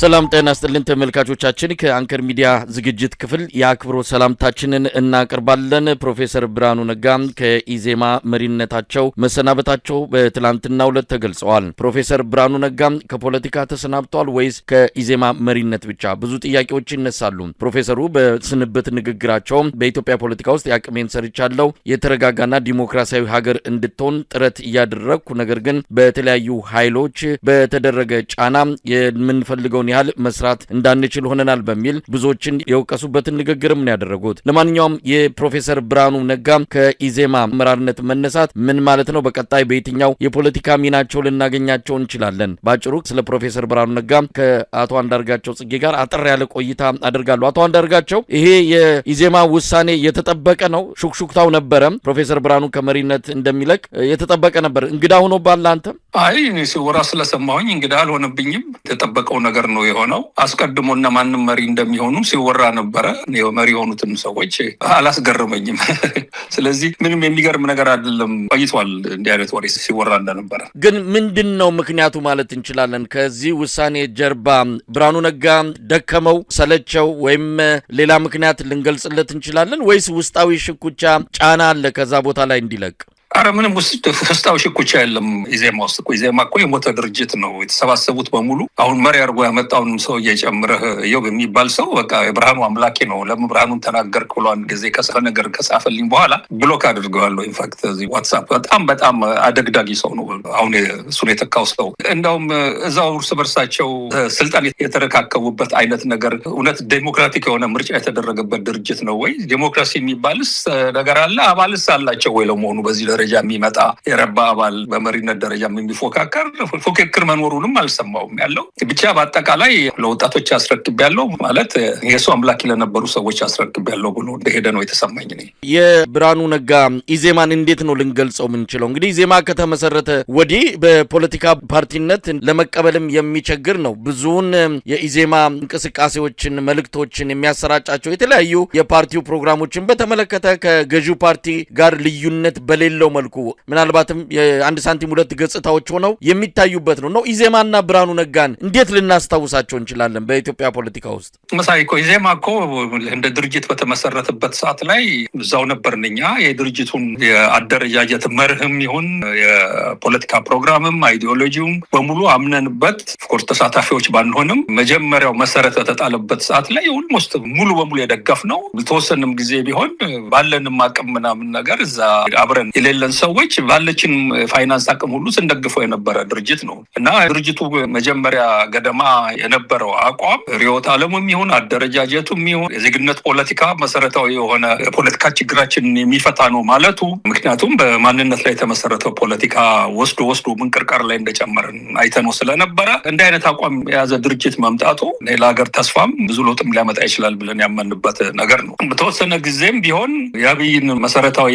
ሰላም ጤና ይስጥልን ተመልካቾቻችን ከአንከር ሚዲያ ዝግጅት ክፍል የአክብሮት ሰላምታችንን እናቀርባለን። ፕሮፌሰር ብርሃኑ ነጋ ከኢዜማ መሪነታቸው መሰናበታቸው በትላንትናው ዕለት ተገልጸዋል። ፕሮፌሰር ብርሃኑ ነጋ ከፖለቲካ ተሰናብተዋል ወይስ ከኢዜማ መሪነት ብቻ? ብዙ ጥያቄዎች ይነሳሉ። ፕሮፌሰሩ በስንብት ንግግራቸው በኢትዮጵያ ፖለቲካ ውስጥ ያቅሜን ሰርቻለሁ፣ የተረጋጋና ዲሞክራሲያዊ ሀገር እንድትሆን ጥረት እያደረኩ ነገር ግን በተለያዩ ኃይሎች በተደረገ ጫና የምንፈልገው ያህል መስራት እንዳንችል ሆነናል በሚል ብዙዎችን የወቀሱበትን ንግግርም ነው ያደረጉት። ለማንኛውም የፕሮፌሰር ብርሃኑ ነጋ ከኢዜማ አመራርነት መነሳት ምን ማለት ነው? በቀጣይ በየትኛው የፖለቲካ ሚናቸው ልናገኛቸው እንችላለን? ባጭሩ ስለ ፕሮፌሰር ብርሃኑ ነጋ ከአቶ አንዳርጋቸው ጽጌ ጋር አጠር ያለ ቆይታ አደርጋለሁ። አቶ አንዳርጋቸው፣ ይሄ የኢዜማ ውሳኔ የተጠበቀ ነው? ሹክሹክታው ነበረ ፕሮፌሰር ብርሃኑ ከመሪነት እንደሚለቅ የተጠበቀ ነበር። እንግዳ ሆኖባል አንተ? አይ እኔ ሲወራ ስለሰማሁኝ እንግዳ አልሆነብኝም። የተጠበቀው ነገር ነው የሆነው። አስቀድሞና ማንም መሪ እንደሚሆኑ ሲወራ ነበረ። መሪ የሆኑትን ሰዎች አላስገረመኝም። ስለዚህ ምንም የሚገርም ነገር አይደለም። ቆይቷል እንዲህ አይነት ወሬ ሲወራ እንደነበረ። ግን ምንድን ነው ምክንያቱ ማለት እንችላለን? ከዚህ ውሳኔ ጀርባ ብርሃኑ ነጋ ደከመው፣ ሰለቸው ወይም ሌላ ምክንያት ልንገልጽለት እንችላለን? ወይስ ውስጣዊ ሽኩቻ ጫና አለ ከዛ ቦታ ላይ እንዲለቅ? አረ ምንም ውስጣዊ ሽኩቻ የለም። ኢዜማ ውስጥ ኢዜማ እኮ የሞተ ድርጅት ነው። የተሰባሰቡት በሙሉ አሁን መሪ አድርጎ ያመጣውንም ሰው እየጨምረህ እዮብ የሚባል ሰው በቃ የብርሃኑ አምላኬ ነው። ለምን ብርሃኑን ተናገርክ ብሎ አንድ ጊዜ ነገር ከጻፈልኝ በኋላ ብሎክ አድርገዋለሁ። ኢንፋክት እዚህ ዋትሳፕ በጣም አደግዳጊ ሰው ነው። አሁን እሱን የተካው ሰው እንደውም እዛው እርስ በርሳቸው ስልጣን የተረካከቡበት አይነት ነገር እውነት ዴሞክራቲክ የሆነ ምርጫ የተደረገበት ድርጅት ነው ወይ? ዴሞክራሲ የሚባልስ ነገር አለ? አባልስ አላቸው ወይ? ለመሆኑ በዚህ ደረጃ የሚመጣ የረባ አባል በመሪነት ደረጃ የሚፎካከር ፉክክር መኖሩንም አልሰማውም። ያለው ብቻ በአጠቃላይ ለወጣቶች አስረክቤያለሁ ማለት የሱ አምላክ ለነበሩ ሰዎች አስረክቤያለሁ ብሎ እንደሄደ ነው የተሰማኝ። የብርሃኑ ነጋ ኢዜማን እንዴት ነው ልንገልጸው የምንችለው? እንግዲህ ኢዜማ ከተመሰረተ ወዲህ በፖለቲካ ፓርቲነት ለመቀበልም የሚቸግር ነው። ብዙውን የኢዜማ እንቅስቃሴዎችን፣ መልእክቶችን የሚያሰራጫቸው የተለያዩ የፓርቲው ፕሮግራሞችን በተመለከተ ከገዢው ፓርቲ ጋር ልዩነት በሌለው መልኩ ምናልባትም የአንድ ሳንቲም ሁለት ገጽታዎች ሆነው የሚታዩበት ነው። ኢዜማና ብርሃኑ ነጋን እንዴት ልናስታውሳቸው እንችላለን በኢትዮጵያ ፖለቲካ ውስጥ? መሳይ እኮ ኢዜማ እኮ እንደ ድርጅት በተመሰረተበት ሰዓት ላይ እዛው ነበርን እኛ። የድርጅቱን የአደረጃጀት መርህም ይሁን የፖለቲካ ፕሮግራምም አይዲዮሎጂውም በሙሉ አምነንበት ኦፍኮርስ ተሳታፊዎች ባንሆንም መጀመሪያው መሰረት በተጣለበት ሰዓት ላይ ኦልሞስት ሙሉ በሙሉ የደገፍ ነው። በተወሰነም ጊዜ ቢሆን ባለንም አቅም ምናምን ነገር እዛ አብረን የሌለን ሰዎች ባለችን ፋይናንስ አቅም ሁሉ ስንደግፈው የነበረ ድርጅት ነው እና ድርጅቱ መጀመሪያ ገደማ የነበረው አቋም ርዕዮተ ዓለሙም ይሁን አደረጃጀቱም ይሁን የዜግነት ፖለቲካ መሰረታዊ የሆነ የፖለቲካ ችግራችንን የሚፈታ ነው ማለቱ፣ ምክንያቱም በማንነት ላይ የተመሰረተው ፖለቲካ ወስዶ ምንቅርቃር ላይ እንደጨመረን አይተነው ስለነበረ እንዲህ አይነት አቋም የያዘ ድርጅት መምጣቱ ለሀገር ተስፋም ብዙ ለውጥም ሊያመጣ ይችላል ብለን ያመንበት ነገር ነው። በተወሰነ ጊዜም ቢሆን የአብይን መሰረታዊ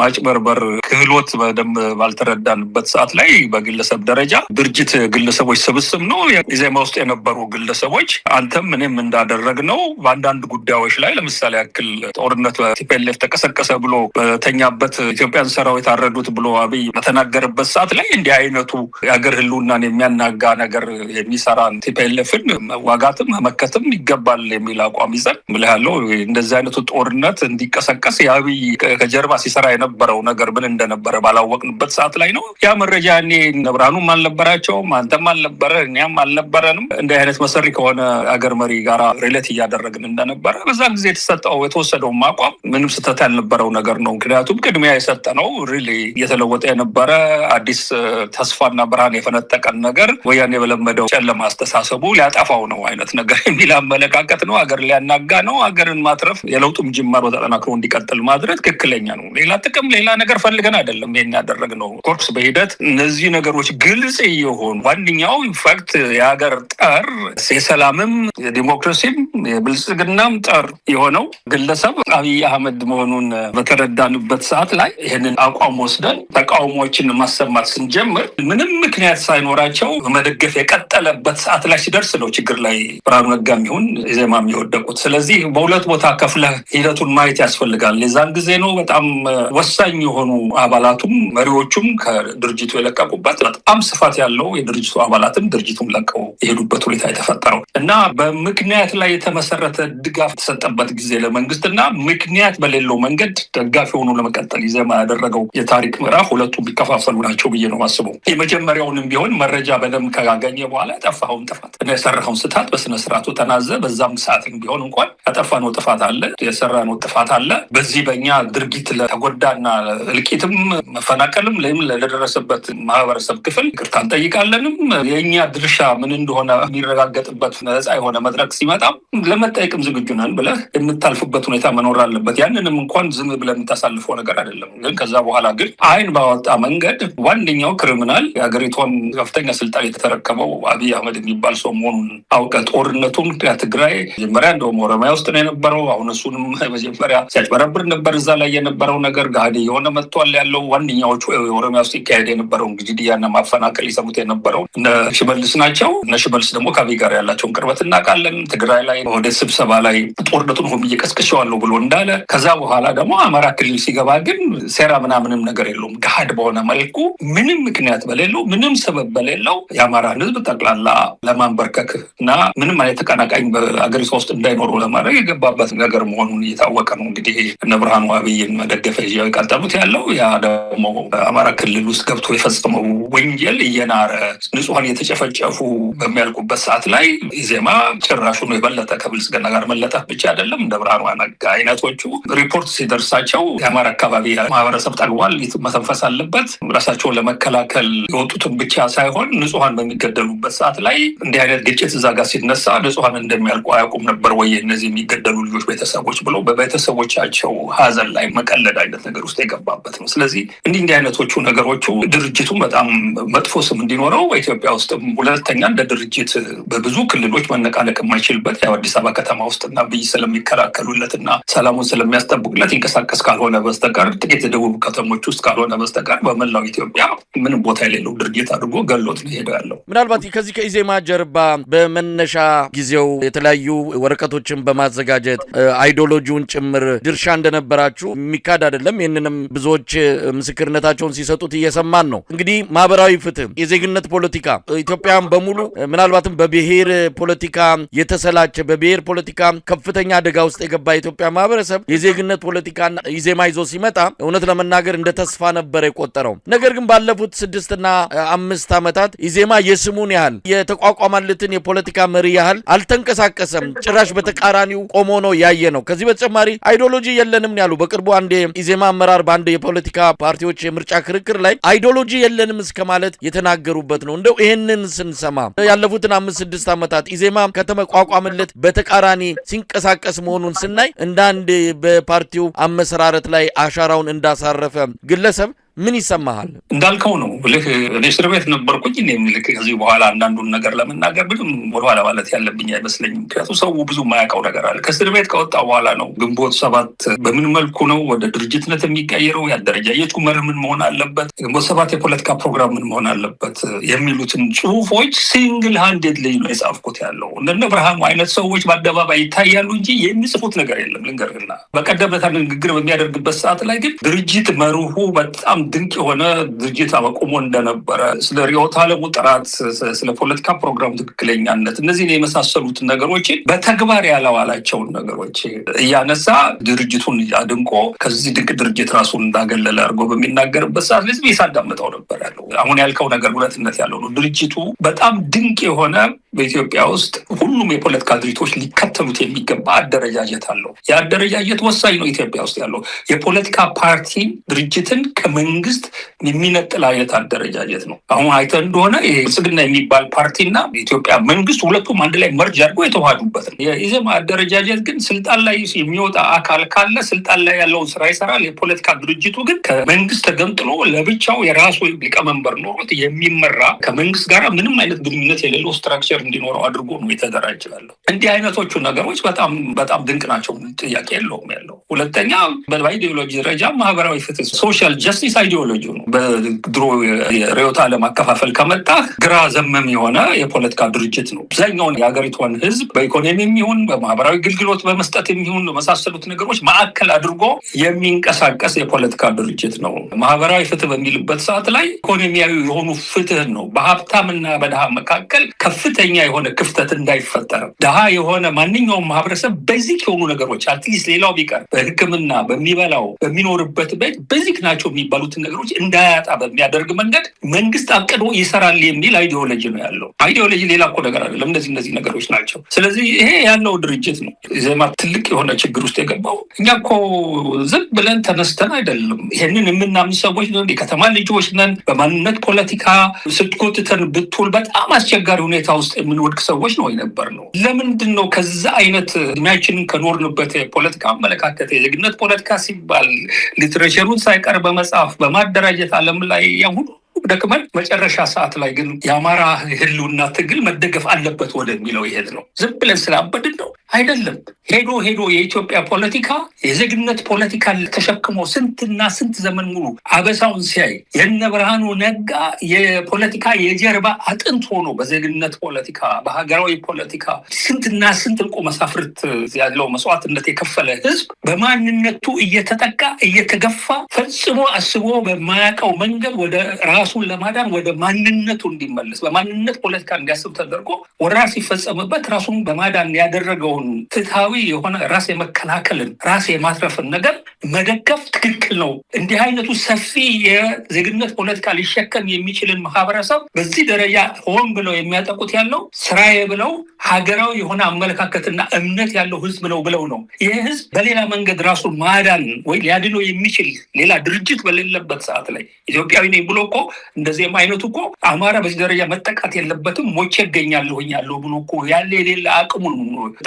ማጭበርበር ክህሎት በደንብ ባልተረዳንበት ሰዓት ላይ በግለሰብ ደረጃ ድርጅት ግለሰቦች ስብስብ ነው። ኢዜማ ውስጥ የነበሩ ግለሰቦች አንተም እኔም እንዳደረግነው በአንዳንድ ጉዳዮች ላይ ለምሳሌ ያክል ጦርነት በቲፒኤልኤፍ ተቀሰቀሰ ብሎ በተኛበት ኢትዮጵያን ሰራዊት አረዱት ብሎ አብይ በተናገረበት ሰዓት ላይ እንዲህ አይነቱ የሀገር ህልውናን የሚያናጋ ነገር የሚሰራን ቲፒኤልኤፍን መዋጋትም መመከትም ይገባል የሚል አቋም ይዘን ምልህ ያለው እንደዚህ አይነቱ ጦርነት እንዲቀሰቀስ የአብይ ከጀርባ ሲሰራ የነበረው ነገር ምን እንደነበረ ባላወቅንበት ሰዓት ላይ ነው። ያ መረጃ እኔ ብርሃኑም አልነበራቸውም፣ አንተም አልነበረ፣ እኛም አልነበረንም። እንዲህ አይነት መሰሪ ከሆነ አገር መሪ ጋር ሪሌት እያደረግን እንደነበረ በዛ ጊዜ የተወሰደው አቋም ምንም ስህተት ያልነበረው ነገር ነው። ምክንያቱም ቅድሚያ የሰጠነው ሪሊ እየተለወጠ የነበረ አዲስ ተስፋና ብርሃን የፈነጠቀን ነገር ወያኔ በለመደው ጨለማ አስተሳሰቡ ሊያጠፋው ነው አይነት ነገር የሚል አመለካከት ነው። አገር ሊያናጋ ነው። አገርን ማትረፍ የለውጡም ጅማሮ ተጠናክሮ እንዲቀጥል ማድረግ ትክክለኛ ነው። ሌላ ጥቅም ሌላ ነገር ፈልገን አይደለም ይሄን ያደረግነው። ኮርስ በሂደት እነዚህ ነገሮች ግልጽ የሆኑ ዋንኛው ኢንፋክት የሀገር ጠር የሰላምም የዲሞክራሲም የብልጽግናም ጠር የሆነው ግለሰብ አብይ አህመድ መሆኑን በተረዳንበት ሰዓት ላይ ይህንን አቋም ወስደን ተቃውሞዎችን ማሰማት ስንጀምር ምንም ምክንያት ሳይኖራቸው መደገፍ የቀጠለበት ሰዓት ላይ ሲደርስ ነው ችግር ላይ ብርሃኑ ነጋም ይሁን ኢዜማም የወደቁት። ስለዚህ በሁለት ቦታ ከፍለህ ሂደቱን ማየት ያስፈልጋል። የዛን ጊዜ ነው በጣም ወሳኝ የሆኑ አባላቱም መሪዎቹም ከድርጅቱ የለቀቁበት በጣም ስፋት ያለው የድርጅቱ አባላትም ድርጅቱን ለቀው የሄዱበት ሁኔታ የተፈጠረው እና በምክንያት ላይ የተመሰረተ ድጋፍ የተሰጠበት ጊዜ ለመንግስትና ምክንያት በሌለው መንገድ ደጋፊ ሆኖ ለመቀጠል ኢዜማ ያደረገው የታሪክ ምዕራፍ ሁለቱም ቢከፋፈሉ ናቸው ብዬ ነው ማስበው። የመጀመሪያውንም ቢሆን መረጃ በደንብ ካገኘ በኋላ ያጠፋኸውን ጥፋት እና የሰራኸውን ስህተት በስነ ስርዓቱ ተናዘ። በዛም ሰዓትም ቢሆን እንኳን ያጠፋነው ጥፋት አለ፣ የሰራነው ጥፋት አለ። በዚህ በእኛ ድርጊት ለተጎዳና እልቂትም መፈናቀልም ለደረሰበት ማህበረሰብ ክፍል ይቅርታ እንጠይቃለንም። የእኛ ድርሻ ምን እንደሆነ የሚረጋገጥበት ነፃ የሆነ መድረክ ሲመጣም ለመጠየቅም ዝግጁ ነን ብለህ የምታልፍበት ሁኔታ መኖር አለበት። ያንንም እንኳን ዝም ብለህ የምታሳልፈው ነገር አይደለም። ግን ከዛ በኋላ ግን አይን ባወጣ መንገድ ዋነኛው ክሪሚናል የሀገሪቷን ከፍተኛ ስልጣን የተረከበው አብይ አህመድ የሚባል ሰው መሆኑን አውቀህ ጦርነቱን ከትግራይ መጀመሪያ እንደውም ኦሮሚያ ውስጥ ነው የነበረው። አሁን እሱንም መጀመሪያ ሲያጭበረብር ነበር። እዛ ላይ የነበረው ነገር ጋዴ የሆነ መጥቷል ያለው ዋነኛዎቹ የኦሮሚያ ውስጥ ይካሄድ የነበረው ግድያና ማፈናቀል ይሰሙት የነበረው እነ ሽመልስ ናቸው። እነ ሽመልስ ደግሞ ከአብይ ጋር ያላቸውን ቅርበት እናውቃለን። ትግራይ ላይ ወደ ስብሰባ ላይ ጦርነቱን ሆም እየቀስቅሸዋለሁ ብሎ እንዳለ ከዛ በኋላ ደግሞ አማራ ክልል ሲገባ ግን ሴራ ምናምንም ነገር የለውም። ገሃድ በሆነ መልኩ ምንም ምክንያት በሌለው ምንም ሰበብ በሌለው የአማራን ሕዝብ ጠቅላላ ለማንበርከክ እና ምንም አይነት ተቀናቃኝ በአገሪቷ ውስጥ እንዳይኖሩ ለማድረግ የገባበት ነገር መሆኑን እየታወቀ ነው። እንግዲህ እነ ብርሃኑ አብይን መደገፈ የቀጠሉት ያለው ያ ደግሞ በአማራ ክልል ውስጥ ገብቶ የፈጸመው ወንጀል እየናረ ንጹሐን የተጨፈጨፉ በሚያልቁበት ሰዓት ላይ ኢዜማ ጭራሹን የበለጠ ከብልጽግና ጋር መለጠፍ ብቻ አይደለም እንደ ብርሃኑ ነጋ አይነቶቹ ሪፖርት ሲደርሳቸው የአማራ አካባቢ ማህበረሰብ ጠግቧል፣ መተንፈስ አለበት፣ ራሳቸውን ለመከላከል የወጡትን ብቻ ሳይሆን ንጹሐን በሚገደሉበት ሰዓት ላይ እንዲህ አይነት ግጭት እዛ ጋር ሲነሳ ንጹሐን እንደሚያልቁ አያውቁም ነበር ወይ እነዚህ የሚገደሉ ልጆች ቤተሰቦች ብሎ በቤተሰቦቻቸው ሀዘን ላይ መቀለድ አይነት ነገር ውስጥ የገባበት ነው። ስለዚህ እንዲህ አይነቶቹ ነገሮቹ ድርጅቱን በጣም መጥፎ ስም እንዲኖረው በኢትዮጵያ ውስጥም ሁለተኛ እንደ ድርጅት በብዙ ክልሎች መነቃነቅ የማይችልበት ያው አዲስ አበባ ከተማ ውስጥና ብይ ስለሚከላከሉለትና ሰላሙን ስለሚያስጠብቁለት ይንቀሳቀስ ካልሆነ በስተቀር ጥቂት የደቡብ ከተሞች ውስጥ ካልሆነ በስተቀር በመላው ኢትዮጵያ ምንም ቦታ የሌለው ድርጅት አድርጎ ገሎት ነው ሄደው ያለው። ምናልባት ከዚህ ከኢዜማ ጀርባ በመነሻ ጊዜው የተለያዩ ወረቀቶችን በማዘጋጀት አይዲዮሎጂውን ጭምር ድርሻ እንደነበራችሁ የሚካድ አይደለም። ይህንንም ብዙዎች ምስክርነታቸውን ሲሰጡት እየሰማን ነው። እንግዲህ ማህበራዊ ፍትህ፣ የዜግነት ፖለቲካ ኢትዮጵያን በሙሉ ምናልባትም በብሔር ፖለቲካ የተሰላቸ በብሔር ፖለቲካ ከፍተኛ አደጋ ውስጥ የገባ የኢትዮጵያ ማህበረሰብ የዜግነት ፖለቲካና ኢዜማ ይዞ ሲመጣ እውነት ለመናገር እንደ ተስፋ ነበር የቆጠረው። ነገር ግን ባለፉት 6 እና 5 ዓመታት ኢዜማ የስሙን ያህል የተቋቋማለትን የፖለቲካ መሪ ያህል አልተንቀሳቀሰም። ጭራሽ በተቃራኒው ቆሞ ነው ያየ ነው። ከዚህ በተጨማሪ አይዲዮሎጂ የለንም ያሉ በቅርቡ አንድ ኢዜማ አመራር በአንድ የፖለቲካ ፓርቲዎች የምርጫ ክርክር ላይ አይዲዮሎጂ የለንም እስከ ማለት የተናገሩበት ነው። እንደው ይሄንን ስንሰማ ያለፉትን 5-6 ዓመታት ኢዜማ ከተቋቋመለት በተቃራኒ ሲንቀሳቀስ መሆኑን ስናይ እንደ አንድ በፓርቲው አመሰራረት ላይ አሻራውን እንዳሳረፈ ግለሰብ ምን ይሰማሃል? እንዳልከው ነው ብልህ እኔ እስር ቤት ነበርኩኝ። እኔ ምልክ ከዚህ በኋላ አንዳንዱን ነገር ለመናገር ምንም ወደኋላ ማለት ያለብኝ አይመስለኝም። ምክንያቱም ሰው ብዙ የማያውቀው ነገር አለ። ከእስር ቤት ከወጣ በኋላ ነው ግንቦት 7 በምን መልኩ ነው ወደ ድርጅትነት የሚቀየረው፣ የአደረጃጀቱ መርህ ምን መሆን አለበት፣ ግንቦት 7 የፖለቲካ ፕሮግራም ምን መሆን አለበት የሚሉትን ጽሁፎች ሲንግል ሃንድድ ላይ ነው የጻፍኩት ያለው። እነ ብርሃኑ አይነት ሰዎች በአደባባይ ይታያሉ እንጂ የሚጽፉት ነገር የለም። ልንገርህና በቀደም ዕለት ንግግር በሚያደርግበት ሰዓት ላይ ግን ድርጅት መርሁ በጣም ድንቅ የሆነ ድርጅት አቋቁሞ እንደነበረ ስለ ርዕዮተ ዓለሙ ጥራት፣ ስለ ፖለቲካ ፕሮግራሙ ትክክለኛነት እነዚህን የመሳሰሉት ነገሮችን በተግባር ያለዋላቸውን ነገሮች እያነሳ ድርጅቱን አድንቆ ከዚህ ድንቅ ድርጅት ራሱን እንዳገለለ አድርጎ በሚናገርበት ሰዓት ለዚህ ሳዳምጠው ነበር ያለው። አሁን ያልከው ነገር እውነትነት ያለው ነው። ድርጅቱ በጣም ድንቅ የሆነ በኢትዮጵያ ውስጥ ሁሉም የፖለቲካ ድርጅቶች ሊከተሉት የሚገባ አደረጃጀት አለው። የአደረጃጀት ወሳኝ ነው። ኢትዮጵያ ውስጥ ያለው የፖለቲካ ፓርቲ ድርጅትን ከመንግስት የሚነጥል አይነት አደረጃጀት ነው። አሁን አይተህ እንደሆነ ይሄ ብልጽግና የሚባል ፓርቲና የኢትዮጵያ መንግስት ሁለቱም አንድ ላይ መርጅ አድርጎ የተዋሃዱበት ነው። የኢዜማ አደረጃጀት ግን ስልጣን ላይ የሚወጣ አካል ካለ ስልጣን ላይ ያለውን ስራ ይሰራል። የፖለቲካ ድርጅቱ ግን ከመንግስት ተገንጥሎ ለብቻው የራሱ ሊቀመንበር ኖሮት የሚመራ ከመንግስት ጋር ምንም አይነት ግንኙነት የሌለው ስትራክቸር እንዲኖረው አድርጎ ነው የተደራጀለው። እንዲህ አይነቶቹ ነገሮች በጣም በጣም ድንቅ ናቸው፣ ጥያቄ የለውም ያለው። ሁለተኛ በአይዲዮሎጂ ደረጃ ማህበራዊ ፍትህ ሶሻል ጀስቲስ አይዲዮሎጂ ነው። በድሮ የርዕዮተ ዓለም አከፋፈል ከመጣ ግራ ዘመም የሆነ የፖለቲካ ድርጅት ነው። አብዛኛውን የሀገሪቷን ህዝብ በኢኮኖሚም ይሁን በማህበራዊ አገልግሎት በመስጠትም ይሁን በመሳሰሉት ነገሮች ማዕከል አድርጎ የሚንቀሳቀስ የፖለቲካ ድርጅት ነው። ማህበራዊ ፍትህ በሚልበት ሰዓት ላይ ኢኮኖሚያዊ የሆኑ ፍትህ ነው። በሀብታምና በድሃ መካከል ከፍተኛ የሆነ ክፍተት እንዳይፈጠር ድሃ የሆነ ማንኛውም ማህበረሰብ ቤዚክ የሆኑ ነገሮች አትሊስት ሌላው ቢቀር በሕክምና በሚበላው በሚኖርበት ቤት ቤዚክ ናቸው የሚባሉትን ነገሮች እንዳያጣ በሚያደርግ መንገድ መንግስት አቅዶ ይሰራል የሚል አይዲዮሎጂ ነው ያለው። አይዲዮሎጂ ሌላ እኮ ነገር አይደለም። እነዚህ ነገሮች ናቸው። ስለዚህ ይሄ ያለው ድርጅት ነው። ኢዜማ ትልቅ የሆነ ችግር ውስጥ የገባው እኛ እኮ ዝም ብለን ተነስተን አይደለም። ይሄንን የምናምን ሰዎች ነው። የከተማ ልጆች ነን። በማንነት ፖለቲካ ስትጎትተን ብትውል በጣም አስቸጋሪ ሁኔታ ውስጥ የምንወድቅ ሰዎች ነው የነበር ነው። ለምንድን ነው ከዛ አይነት እድሜያችንን ከኖርንበት የፖለቲካ አመለካከት የዜግነት ፖለቲካ ሲባል ሊትሬቸሩን ሳይቀር በመጽሐፍ በማደራጀት ዓለም ላይ ያሁን ደክመን መጨረሻ ሰዓት ላይ ግን የአማራ ህልውና ትግል መደገፍ አለበት ወደሚለው ይሄድ ነው። ዝም ብለን ስላበድን ነው አይደለም። ሄዶ የኢትዮጵያ ፖለቲካ የዜግነት ፖለቲካ ተሸክሞ ስንትና ስንት ዘመን ሙሉ አበሳውን ሲያይ የነ ብርሃኑ ነጋ የፖለቲካ የጀርባ አጥንት ሆኖ በዜግነት ፖለቲካ በሀገራዊ ፖለቲካ ስንትና ስንት እንቁ መሳፍርት ያለው መስዋዕትነት የከፈለ ህዝብ በማንነቱ እየተጠቃ እየተገፋ ፈጽሞ አስቦ በማያውቀው መንገድ ወደ ራሱን ለማዳን ወደ ማንነቱ እንዲመለስ በማንነት ፖለቲካ እንዲያስብ ተደርጎ ወረራ ሲፈጸምበት ራሱን በማዳን ያደረገውን ፍትሃዊ የሆነ ራስ የመከላከልን ራስ የማትረፍን ነገር መደገፍ ትክክል ነው። እንዲህ አይነቱ ሰፊ የዜግነት ፖለቲካ ሊሸከም የሚችልን ማህበረሰብ በዚህ ደረጃ ሆን ብለው የሚያጠቁት ያለው ስራዬ ብለው ሀገራዊ የሆነ አመለካከትና እምነት ያለው ህዝብ ነው ብለው ነው። ይህ ህዝብ በሌላ መንገድ ራሱን ማዳን ወይ ሊያድነው የሚችል ሌላ ድርጅት በሌለበት ሰዓት ላይ ኢትዮጵያዊ ነኝ ብሎ እኮ እንደዚህም አይነቱ እኮ አማራ በዚህ ደረጃ መጠቃት የለበትም ሞቼ እገኛለሁ ብሎ እኮ ያለ የሌለ አቅሙን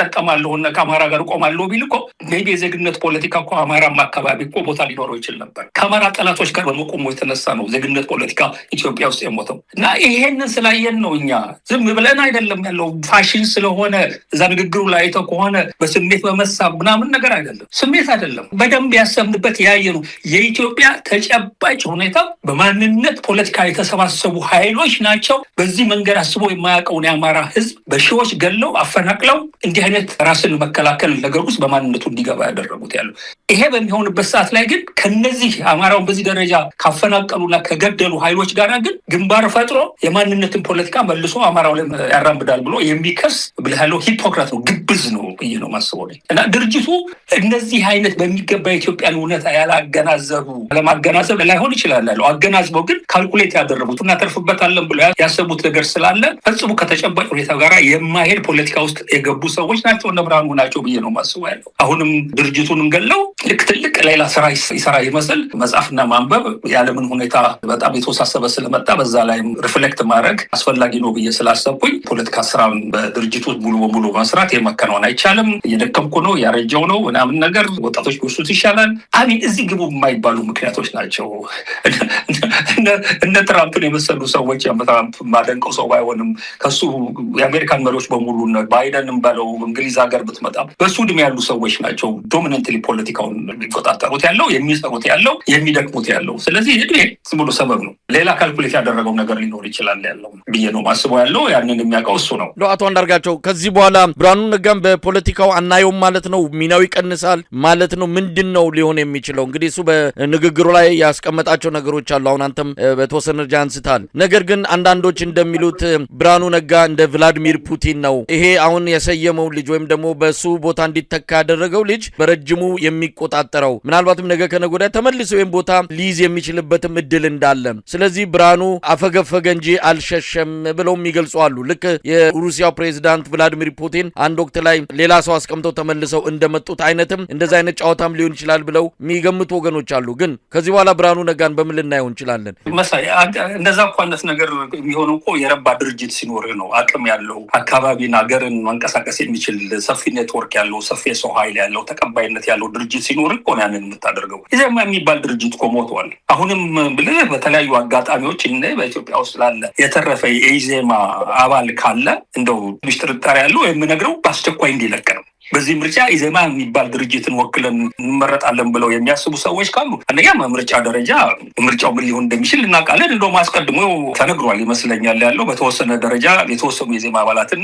ጠቀማለሁና ከአማራ ጋር ቆማለሁ ቢል እኮ ሜቢ የዜግነት ፖለቲካ እኮ አማራም አካባቢ እኮ ቦታ ሊኖረው ይችል ነበር። ከአማራ ጠላቶች ጋር በመቆሙ የተነሳ ነው ዜግነት ፖለቲካ ኢትዮጵያ ውስጥ የሞተው እና ይሄንን ስላየን ነው። እኛ ዝም ብለን አይደለም ያለው ፋሽን ስለሆነ እዛ ንግግሩ ላይ አይተው ከሆነ በስሜት በመሳብ ምናምን ነገር አይደለም። ስሜት አይደለም። በደንብ ያሰብንበት ያየ ነው። የኢትዮጵያ ተጨባጭ ሁኔታ በማንነት ፖለቲካ የተሰባሰቡ ኃይሎች ናቸው። በዚህ መንገድ አስቦ የማያውቀውን የአማራ ህዝብ በሺዎች ገለው አፈናቅለው እንዲህ አይነት ራስን መከላከል ነገር ውስጥ በማንነቱ እንዲገባ ያደረጉት ያለው። ይሄ በሚሆንበት ሰዓት ላይ ግን ከነዚህ አማራውን በዚህ ደረጃ ካፈናቀሉና ከገደሉ ኃይሎች ጋር ግን ግንባር ፈጥሮ የማንነትን ፖለቲካ መልሶ አማራው ላይ ያራምዳል ብሎ የሚከስ ብለሃለው ሂፖክራት ነው፣ ግብዝ ነው ብዬ ነው ማስበው እና ድርጅቱ እነዚህ አይነት በሚገባ የኢትዮጵያን እውነታ ያላገናዘቡ ለማገናዘብ ላይሆን ይችላል ያለው አገናዝበው ግን ካልኩሌት ያደረጉት እናተርፍበታለን ብሎ ያሰቡት ነገር ስላለ ፈጽሞ ከተጨባጭ ሁኔታ ጋር የማይሄድ ፖለቲካ ውስጥ የገቡ ሰዎች ናቸው። እነ ብርሃኑ ናቸው ብዬ ነው ማስበው ያለው። አሁንም ድርጅቱንም ገለው ልክ ትልቅ ሌላ ስራ ይሰራ ይመስል መጽሐፍና ማንበብ ያለምን ሁኔታ በጣም የተወሳሰበ ስለመጣ በዛ ላይ ሪፍሌክት ማድረግ አስፈላጊ ነው ብዬ ስላሰብኩኝ ፖለቲካ ስራን በድርጅቱ ሙሉ በሙሉ መስራት የመከናወን አይቻልም። እየደከምኩ ነው፣ ያረጀው ነው ምናምን ነገር ወጣቶች ቢወስዱት ይሻላል። አሚን እዚህ ግቡ የማይባሉ ምክንያቶች ናቸው። እነ ትራምፕን የመሰሉ ሰዎች ትራምፕ ማደንቀው ሰው ባይሆንም ከሱ የአሜሪካን መሪዎች በሙሉ ባይደንም በለው እንግሊዝ ሀገር ብትመጣ በሱ ዕድሜ ያሉ ሰዎች ናቸው ዶሚናንትሊ ፖለቲካውን የሚቆጣጠሩት ያለው የሚሰሩት ያለው የሚደክሙት ያለው። ስለዚህ ዕድሜ ዝም ብሎ ሰበብ ነው። ሌላ ካልኩሌት ያደረገው ነገር ሊኖር ይችላል ያለው ብዬ ነው ማስበው ያለው። ያንን የሚያውቀው እሱ ነው። አቶ አንዳርጋቸው ከዚህ በኋላ ብርሃኑ ነጋም በፖለቲካው አናየውም ማለት ነው? ሚናው ይቀንሳል ማለት ነው? ምንድን ነው ሊሆን የሚችለው? እንግዲህ እሱ በንግግሩ ላይ ያስቀመጣቸው ነገሮች አሉ። አሁን አንተም በተወሰነ ደረጃ አንስታል። ነገር ግን አንዳንዶች እንደሚሉት ብርሃኑ ነጋ እንደ ቭላዲሚር ፑቲን ነው። ይሄ አሁን የሰየመው ልጅ ወይም ደግሞ በሱ ቦታ እንዲተካ ያደረገው ልጅ በረጅሙ የሚቆጣጠረው ምናልባትም ነገ ከነገ ወዲያ ተመልሶ ወይም ቦታ ሊይዝ የሚችልበትም እድል እንዳለ፣ ስለዚህ ብርሃኑ አፈገፈገ እንጂ አልሸሸም ብለው የሚገልጹ አሉ። ልክ የሩሲያው ፕሬዝዳንት ቭላዲሚር ፑቲን አንድ ወቅት ላይ ሌላ ሰው አስቀምጠው ተመልሰው እንደመጡት አይነትም እንደዛ አይነት ጨዋታም ሊሆን ይችላል ብለው የሚገምቱ ወገኖች አሉ። ግን ከዚህ በኋላ ብርሃኑ ነጋን በምን ልናየው እንችላለን? መሳይ እንደዛ እኮ አይነት ነገር የሚሆነው እኮ የረባ ድርጅት ሲኖር ነው። አቅም ያለው አካባቢን ሀገርን መንቀሳቀስ የሚችል ሰፊ ኔትወርክ ያለው ሰፊ የሰው ኃይል ያለው ተቀባይነት ያለው ድርጅት ሲኖር እኮ ነው ያንን የምታደርገው። ኢዜማ የሚባል ድርጅት እኮ ሞቷል። አሁንም ብለህ በተለያዩ አጋጣሚዎች በኢትዮጵያ ውስጥ ላለ የተረፈ የኢዜማ አባል ካለ እንደው ትንሽ ጥርጣሬ ያለው የምነግረው በአስቸኳይ እንዲለቅ ነው። በዚህ ምርጫ ኢዜማ የሚባል ድርጅትን ወክለን እንመረጣለን ብለው የሚያስቡ ሰዎች ካሉ አንደኛ ምርጫ ደረጃ ምርጫው ምን ሊሆን እንደሚችል እናውቃለን። እንደውም አስቀድሞ ተነግሯል ይመስለኛል ያለው በተወሰነ ደረጃ የተወሰኑ የኢዜማ አባላትን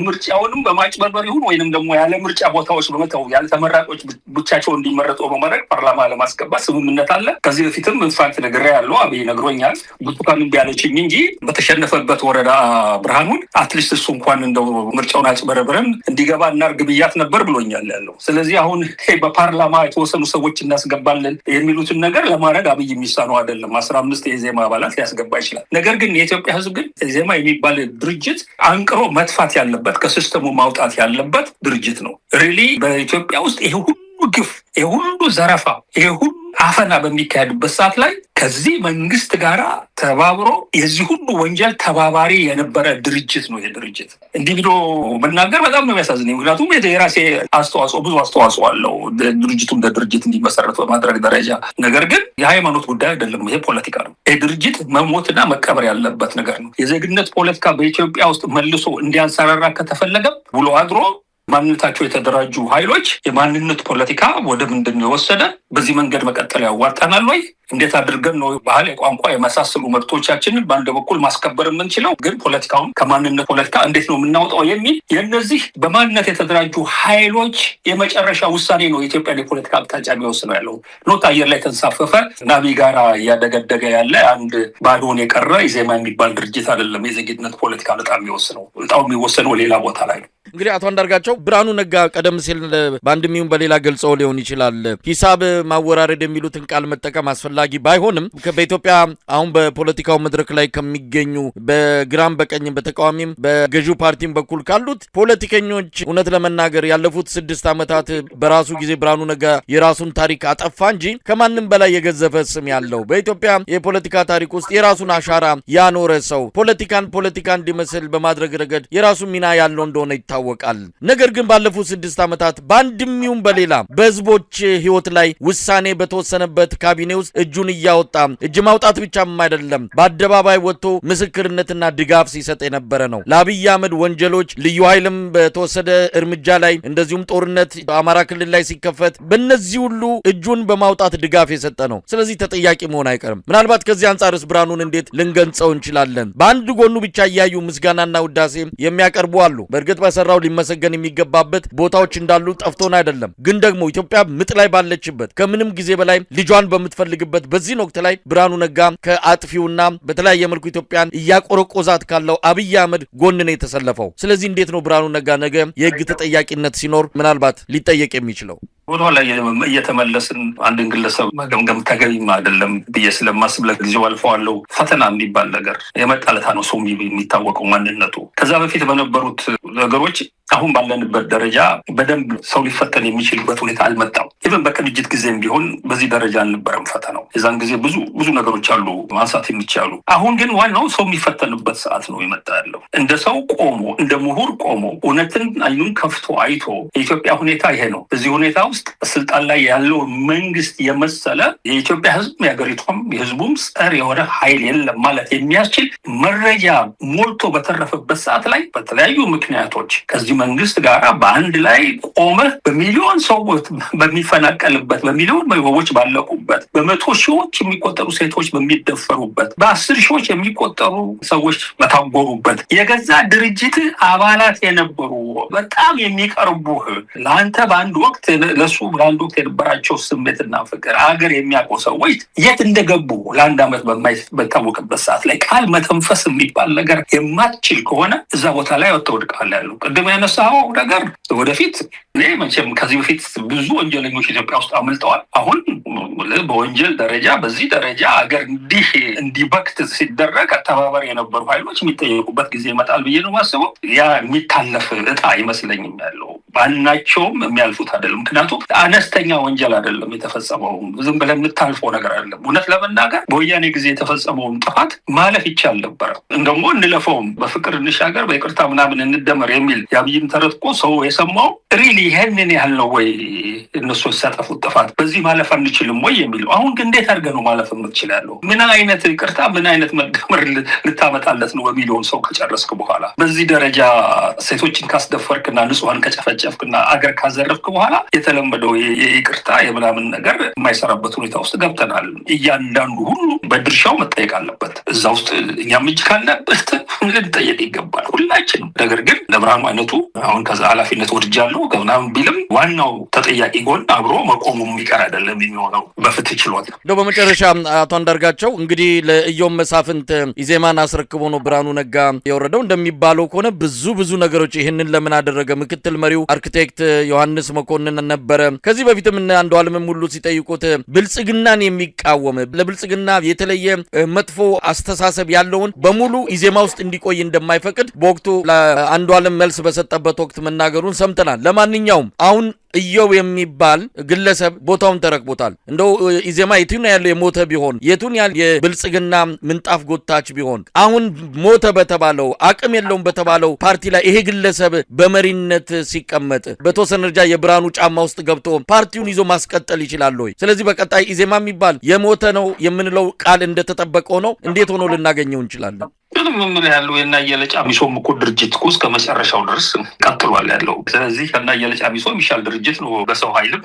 ምርጫውንም በማጭበርበር ይሁን ወይንም ደግሞ ያለ ምርጫ ቦታዎች በመተው ያለ ተመራጮች ብቻቸውን እንዲመረጡ በማድረግ ፓርላማ ለማስገባት ስምምነት አለ። ከዚህ በፊትም ኢንፋክት ነገር ያለው አብይ ነግሮኛል። ብርቱካንም ቢያለችኝ እንጂ በተሸነፈበት ወረዳ ብርሃኑን አትሊስት እሱ እንኳን እንደው ምርጫውን አጭበረብረን እንዲገባ እናርግ ብያት ነበር ብሎኛል ያለው። ስለዚህ አሁን በፓርላማ የተወሰኑ ሰዎች እናስገባለን የሚሉትን ነገር ለማድረግ አብይ የሚሳነው አይደለም። 15 የኢዜማ አባላት ሊያስገባ ይችላል። ነገር ግን የኢትዮጵያ ሕዝብ ግን ኢዜማ የሚባል ድርጅት አንቅሮ መጥፋት ያለበት ከሲስተሙ ማውጣት ያለበት ድርጅት ነው። ሪሊ በኢትዮጵያ ውስጥ ይሄ ሁሉ ግፍ፣ ይሄ ሁሉ ዘረፋ፣ ይሄ ሁሉ አፈና በሚካሄድበት ሰዓት ላይ ከዚህ መንግስት ጋራ ተባብሮ የዚህ ሁሉ ወንጀል ተባባሪ የነበረ ድርጅት ነው። የድርጅት እንዲህ ብሎ መናገር በጣም ነው የሚያሳዝነኝ። ምክንያቱም የራሴ ብዙ አስተዋጽኦ አለው ድርጅቱ እንደ ድርጅት እንዲመሰረት በማድረግ ደረጃ። ነገር ግን የሃይማኖት ጉዳይ አይደለም፣ ይሄ ፖለቲካ ነው። ይህ ድርጅት መሞትና መቀበር ያለበት ነገር ነው። የዜግነት ፖለቲካ በኢትዮጵያ ውስጥ መልሶ እንዲያንሰራራ ከተፈለገ ውሎ አድሮ ማንነታቸው የተደራጁ ኃይሎች የማንነት ፖለቲካ ወደ ምንድን ነው የወሰደ? በዚህ መንገድ መቀጠል ያዋጣናል ወይ? እንዴት አድርገን ነው ባህል፣ የቋንቋ የመሳሰሉ መብቶቻችንን በአንድ በኩል ማስከበር የምንችለው? ግን ፖለቲካውን ከማንነት ፖለቲካ እንዴት ነው የምናውጣው የሚል የእነዚህ በማንነት የተደራጁ ኃይሎች የመጨረሻ ውሳኔ ነው የኢትዮጵያን የፖለቲካ አቅጣጫ የሚወስነው ያለው። ኖት አየር ላይ ተንሳፈፈ ናቢ ጋራ እያደገደገ ያለ አንድ ባዶን የቀረ ኢዜማ የሚባል ድርጅት አይደለም። የዜግነት ፖለቲካ በጣም የሚወስነው እጣው የሚወሰነው ሌላ ቦታ ላይ ነው። እንግዲህ አቶ አንዳርጋቸው ብርሃኑ ነጋ ቀደም ሲል በአንድም ይሁን በሌላ ገልጸው ሊሆን ይችላል ሂሳብ ማወራረድ የሚሉትን ቃል መጠቀም አስፈላጊ ባይሆንም በኢትዮጵያ አሁን በፖለቲካው መድረክ ላይ ከሚገኙ በግራም በቀኝም በተቃዋሚም በገዢው ፓርቲም በኩል ካሉት ፖለቲከኞች እውነት ለመናገር ያለፉት 6 ዓመታት በራሱ ጊዜ ብርሃኑ ነጋ የራሱን ታሪክ አጠፋ እንጂ ከማንም በላይ የገዘፈ ስም ያለው በኢትዮጵያ የፖለቲካ ታሪክ ውስጥ የራሱን አሻራ ያኖረ ሰው ፖለቲካ እንዲመስል በማድረግ ረገድ የራሱ ሚና ያለው እንደሆነ ይታወቃል። ነገር ግን ባለፉት 6 ዓመታት በአንድም ይሁን በሌላ በህዝቦች ህይወት ላይ ውሳኔ በተወሰነበት ካቢኔ ውስጥ እጁን እያወጣ እጅ ማውጣት ብቻም አይደለም በአደባባይ ወጥቶ ምስክርነትና ድጋፍ ሲሰጥ የነበረ ነው። ለአብይ አህመድ ወንጀሎች ልዩ ኃይልም በተወሰደ እርምጃ ላይ እንደዚሁም ጦርነት አማራ ክልል ላይ ሲከፈት በእነዚህ ሁሉ እጁን በማውጣት ድጋፍ የሰጠ ነው። ስለዚህ ተጠያቂ መሆን አይቀርም። ምናልባት ከዚህ አንጻርስ ብርሃኑን እንዴት ልንገንጸው እንችላለን? በአንድ ጎኑ ብቻ እያዩ ምስጋናና ውዳሴ የሚያቀርቡ አሉ። በእርግጥ በሰራው ሊመሰገን የሚገባበት ቦታዎች እንዳሉ ጠፍቶን አይደለም። ግን ደግሞ ኢትዮጵያ ምጥ ላይ ባለችበት ከምንም ጊዜ በላይ ልጇን በምትፈልግበት በዚህ ወቅት ላይ ብርሃኑ ነጋ ከአጥፊውና በተለያየ መልኩ ኢትዮጵያን እያቆረቆዛት ካለው አብይ አህመድ ጎን ነው የተሰለፈው። ስለዚህ እንዴት ነው ብርሃኑ ነጋ ነገ የህግ ተጠያቂነት ሲኖር ምናልባት ሊጠየቅ የሚችለው? ወደኋላ እየተመለስን አንድን ግለሰብ መገምገም ተገቢም አይደለም ብዬ ስለማስብ ለጊዜው አልፈዋለሁ። ፈተና የሚባል ነገር የመጣለታ ነው ሰው የሚታወቀው ማንነቱ። ከዛ በፊት በነበሩት ነገሮች አሁን ባለንበት ደረጃ በደንብ ሰው ሊፈተን የሚችልበት ሁኔታ አልመጣም። ኢቨን በቅንጅት ጊዜም ቢሆን በዚህ ደረጃ አልነበረም ፈተናው። የዛን ጊዜ ብዙ ነገሮች አሉ ማንሳት የሚቻሉ። አሁን ግን ዋናው ሰው የሚፈተንበት ሰዓት ነው የመጣ ያለው። እንደ ሰው ቆሞ እንደ ምሁር ቆሞ እውነትን አይኑን ከፍቶ አይቶ የኢትዮጵያ ሁኔታ ይሄ ነው፣ እዚህ ሁኔታ ውስጥ ስልጣን ላይ ያለው መንግስት የመሰለ የኢትዮጵያ ህዝብ የሀገሪቷም የህዝቡም ጸር የሆነ ኃይል የለም ማለት የሚያስችል መረጃ ሞልቶ በተረፈበት ሰዓት ላይ በተለያዩ ምክንያቶች ከዚህ መንግስት ጋር በአንድ ላይ ቆመ በሚሊዮን ሰዎች በሚፈናቀልበት፣ በሚሊዮን ሰዎች ባለቁበት፣ በመቶ ሺዎች የሚቆጠሩ ሴቶች በሚደፈሩበት፣ በ10 ሺዎች የሚቆጠሩ ሰዎች በታጎሩበት የገዛ ድርጅት አባላት የነበሩ በጣም የሚቀርቡህ ለአንተ በአንድ ወቅት ለሱ በአንድ ወቅት የነበራቸው ስሜትና ፍቅር አገር የሚያውቁ ሰዎች የት እንደገቡ ለአንድ ዓመት በማይታወቅበት ሰዓት ላይ ቃል መተንፈስ የሚባል ነገር የማትችል ከሆነ እዛ ቦታ ላይ ወጥተውድቃለህ ያሉ ቅድም ያነሳው ነገር ወደፊት እኔ መቼም ከዚህ በፊት ብዙ ወንጀለኞች ኢትዮጵያ ውስጥ አመልጠዋል። አሁን በወንጀል ደረጃ በዚህ ደረጃ አገር እንዲበክት ሲደረግ ተባባሪ የነበሩ ኃይሎች የሚጠየቁበት ጊዜ ይመጣል ብዬ ነው የማስበው። ያ የሚታለፍ እጣ አይመስለኝም ያለው። ባናቸውም የሚያልፉት አይደለም። ምክንያቱም አነስተኛ ወንጀል አይደለም የተፈጸመው፣ ዝም ብለን የምታልፈው ነገር አይደለም። እውነት ለመናገር በወያኔ ጊዜ የተፈጸመውን ጥፋት ማለፍ ይቻል ነበረ። እንደሞ እንለፈውም፣ በፍቅር እንሻገር፣ በይቅርታ ምናምን እንደመር የሚል የአብይን ተረት እኮ ሰው የሰማው ሪሊ ይሄንን ያህል ነው ወይ እነሱ ያሳጠፉት ጥፋት? በዚህ ማለፍ አንችልም ወይ የሚለው አሁን ግን እንዴት አድርገህ ነው ማለፍ የምትችላለው? ምን አይነት ይቅርታ ምን አይነት መደመር ልታመጣለት ነው የሚለውን ሰው ከጨረስክ በኋላ በዚህ ደረጃ ሴቶችን ካስደፈርክና ንጹሃን ከጨፈጨፍክና አገር ካዘረፍክ በኋላ የተለመደው ይቅርታ የምናምን ነገር የማይሰራበት ሁኔታ ውስጥ ገብተናል። እያንዳንዱ ሁሉ በድርሻው መጠየቅ አለበት። እዛ ውስጥ እኛም እጅ ካለበት ልንጠየቅ ይገባል ሁላችንም። ነገር ግን ለብርሃኑ አይነቱ አሁን ከዛ ኃላፊነት ወድጃለሁ ከምናምን ቢልም ዋናው ተጠያቂ ጎን አብሮ መቆሙ የሚቀር አይደለም የሚሆነው በፍትህ ችሎት። እንደው በመጨረሻ አቶ አንዳርጋቸው እንግዲህ ለኢዮብ መሳፍንት ኢዜማን አስረክቦ ነው ብርሃኑ ነጋ የወረደው። እንደሚባለው ከሆነ ብዙ ነገሮች ይህንን ለምን አደረገ? ምክትል መሪው አርኪቴክት ዮሐንስ መኮንን ነበረ። ከዚህ በፊትም እነ አንዱዓለምም ሁሉ ሲጠይቁት ብልጽግናን የሚቃወም ለብልጽግና የተለየ መጥፎ አስተሳሰብ ያለውን በሙሉ ኢዜማ ውስጥ እንዲቆይ እንደማይፈቅድ በወቅቱ ለአንዱዓለም መልስ በሰጠበት ወቅት መናገሩን ሰምተናል። ለማንኛውም አሁን ኢዮብ የሚባል ግለሰብ ቦታውን ተረክቦታል። እንደው ኢዜማ የቱን ያለው የሞተ ቢሆን የቱን ያህል የብልጽግና ምንጣፍ ጎታች ቢሆን አሁን ሞተ በተባለው አቅም የለውም በተባለው ፓርቲ ላይ ይሄ ግለሰብ በመሪነት ሲቀመጥ በተወሰነ ደረጃ የብርሃኑ ጫማ ውስጥ ገብቶ ፓርቲውን ይዞ ማስቀጠል ይችላል ወይ? ስለዚህ በቀጣይ ኢዜማ የሚባል የሞተ ነው የምንለው ቃል እንደተጠበቀው ነው። እንዴት ሆኖ ልናገኘው እንችላለን? ምን ያለው የናየለ ጫሚሶም እኮ ድርጅት እኮ እስከ መጨረሻው ድረስ ቀጥሏል ያለው። ስለዚህ ከናየለ ጫሚሶ የሚሻል ድርጅት ነው በሰው ኃይልም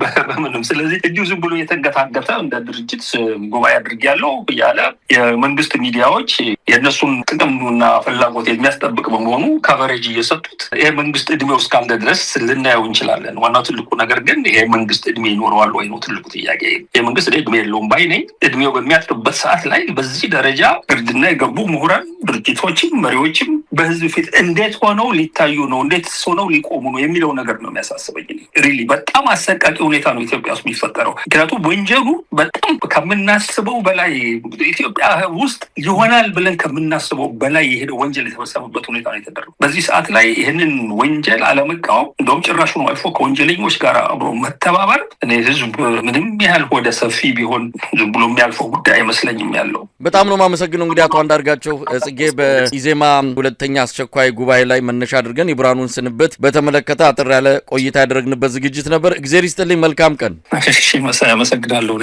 በምንም። ስለዚህ እንዲሁ ዝም ብሎ የተንገታገተ እንደ ድርጅት ጉባኤ አድርጌያለሁ እያለ የመንግስት ሚዲያዎች የእነሱን ጥቅምና ፍላጎት የሚያስጠብቅ በመሆኑ ከቨሬጅ እየሰጡት ይሄ መንግስት እድሜው እስካለ ድረስ ልናየው እንችላለን። ዋናው ትልቁ ነገር ግን ይሄ መንግስት እድሜ ይኖረዋል ወይ ነው ትልቁ ጥያቄ። የመንግስት እድሜ የለውም ባይ ነኝ። እድሜው በሚያጥርበት ሰዓት ላይ በዚህ ደረጃ እርድና የገቡ ምሁራን ድርጅቶችም መሪዎችም በህዝብ ፊት እንዴት ሆነው ሊታዩ ነው፣ እንዴት ሆነው ሊቆሙ ነው የሚለው ነገር ነው የሚያሳስበኝ። ሪሊ በጣም አሰቃቂ ሁኔታ ነው ኢትዮጵያ ውስጥ የሚፈጠረው። ምክንያቱም ወንጀሉ በጣም ከምናስበው በላይ ኢትዮጵያ ውስጥ ይሆናል ብለን ከምናስበው በላይ የሄደ ወንጀል የተፈጸመበት ሁኔታ ነው የተደረገው። በዚህ ሰዓት ላይ ይህንን ወንጀል አለመቃወም እንደውም ጭራሹ ነው አልፎ ከወንጀለኞች ጋር አብሮ መተባበር እኔ ህዝብ ምንም ያህል ወደ ሰፊ ቢሆን ዝም ብሎ የሚያልፈው ጉዳይ አይመስለኝም ያለው። በጣም ነው የማመሰግነው። እንግዲህ አቶ አንዳርጋቸው ጽጌ በኢዜማ ሁለተኛ አስቸኳይ ጉባኤ ላይ መነሻ አድርገን የብርሃኑን ስንብት በተመለከተ አጥር ያለ ቆይታ ያደረግንበት ዝግጅት ነበር። እግዚአብሔር ይስጥልኝ። መልካም ቀን። እሺ መሳይ አመሰግናለሁ።